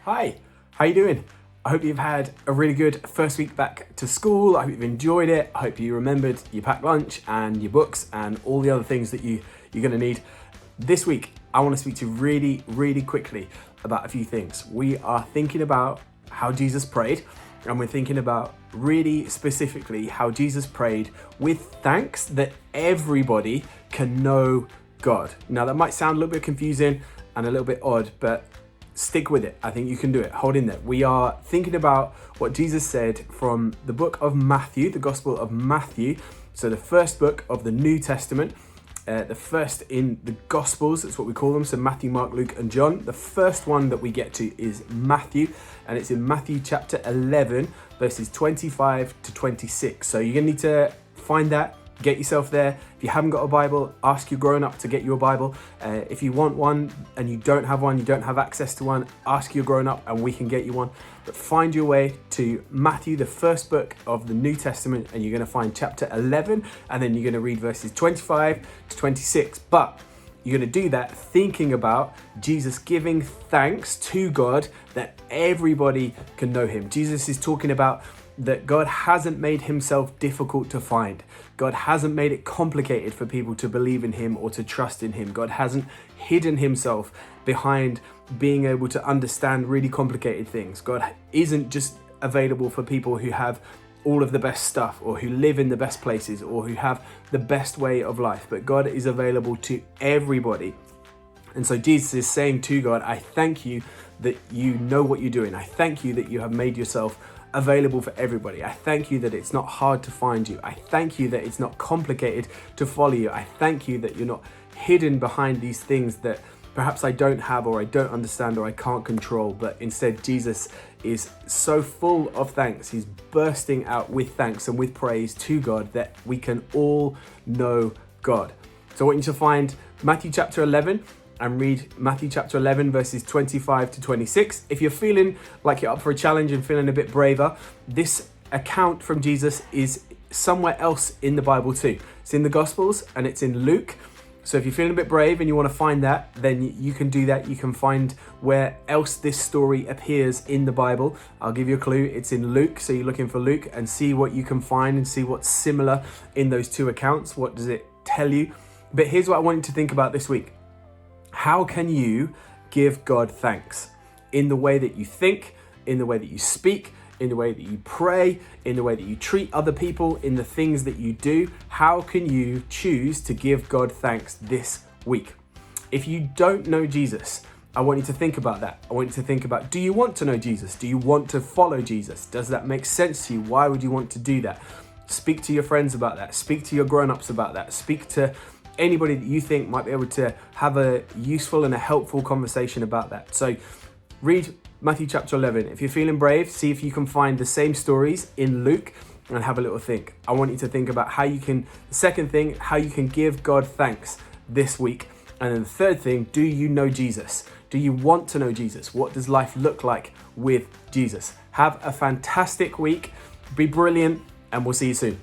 Hi, how you doing? I hope you've had a really good first week back to school. I hope you've enjoyed it. I hope you remembered your packed lunch and your books and all the other things that you're going to need. This week, I want to speak to you really quickly about a few things. We are thinking about how Jesus prayed, and we're thinking about really specifically how Jesus prayed with thanks that everybody can know God. Now, that might sound a little bit confusing and a little bit odd, but stick with it. I think you can do it. Hold in there. We are thinking about what Jesus said from the book of Matthew, the Gospel of Matthew. So the first book of the New Testament, the first in the Gospels, that's what we call them. So Matthew, Mark, Luke, and John. The first one that we get to is Matthew, and it's in Matthew chapter 11, verses 25 to 26. So you're going to need to find that. Get yourself there. If you haven't got a Bible, ask your grown-up to get you a Bible. If you want one and you don't have one, you don't have access to one, ask your grown-up and we can get you one. But find your way to Matthew, the first book of the New Testament, and you're going to find chapter 11, and then you're going to read verses 25 to 26. But you're going to do that thinking about Jesus giving thanks to God that everybody can know him. Jesus is talking about that God hasn't made himself difficult to find. God hasn't made it complicated for people to believe in him or to trust in him. God hasn't hidden himself behind being able to understand really complicated things. God isn't just available for people who have all of the best stuff or who live in the best places or who have the best way of life, but God is available to everybody. And so Jesus is saying to God, I thank you that you know what you're doing. I thank you that you have made yourself available for everybody. I thank you that it's not hard to find you. I thank you that it's not complicated to follow you. I thank you that you're not hidden behind these things that perhaps I don't have or I don't understand or I can't control, but instead Jesus is so full of thanks. He's bursting out with thanks and with praise to God that we can all know God. So I want you to find Matthew chapter 11 and read Matthew chapter 11 verses 25 to 26. If you're feeling like you're up for a challenge and feeling a bit braver, this account from Jesus is somewhere else in the Bible too. It's in the Gospels and it's in Luke. So if you're feeling a bit brave and you want to find that, then you can do that. You can find where else this story appears in the Bible. I'll give you a clue. It's in Luke. So you're looking for Luke and see what you can find and see what's similar in those two accounts. What does it tell you? But here's what I want you to think about this week. How can you give God thanks? In the way that you think, in the way that you speak, in the way that you pray, in the way that you treat other people, in the things that you do. How can you choose to give God thanks this week? If you don't know Jesus, I want you to think about that. I want you to think about, do you want to know Jesus? Do you want to follow Jesus? Does that make sense to you? Why would you want to do that? Speak to your friends about that. Speak to your grown-ups about that. Speak to anybody that you think might be able to have a useful and a helpful conversation about that. So read Matthew chapter 11. If you're feeling brave, see if you can find the same stories in Luke and have a little think. I want you to think about how you can, the second thing, how you can give God thanks this week. And then the third thing, do you know Jesus? Do you want to know Jesus? What does life look like with Jesus? Have a fantastic week. Be brilliant, and we'll see you soon.